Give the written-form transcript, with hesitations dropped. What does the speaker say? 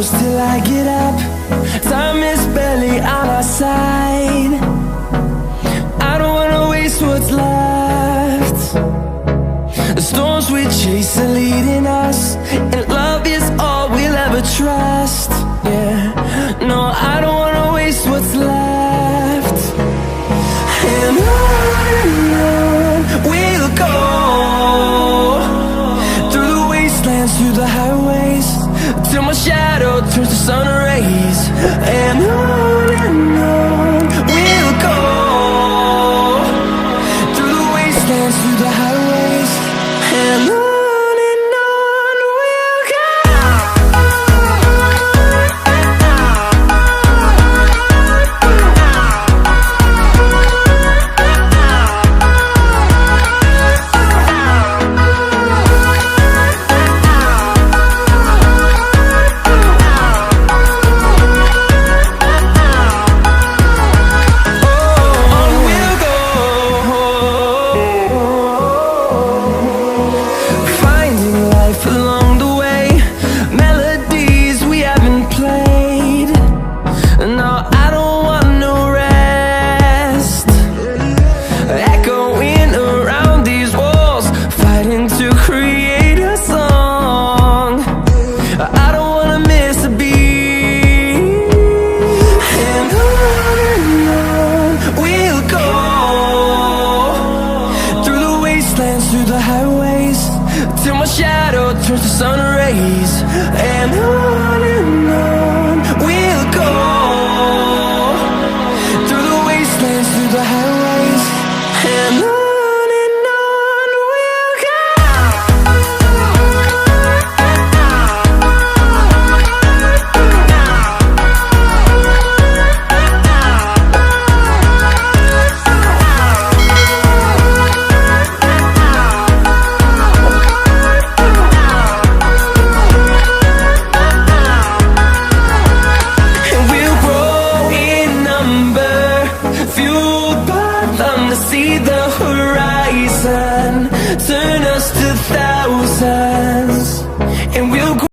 close till I get up. Time is barely on our side. I don't wanna waste what's left. The storms we chase are leading us, and love is all we'll ever trust. Yeah, no, I don't wanna waste what's left. And on we'll go, through the wastelands, through the highways, till my shadow turns to sun rays. And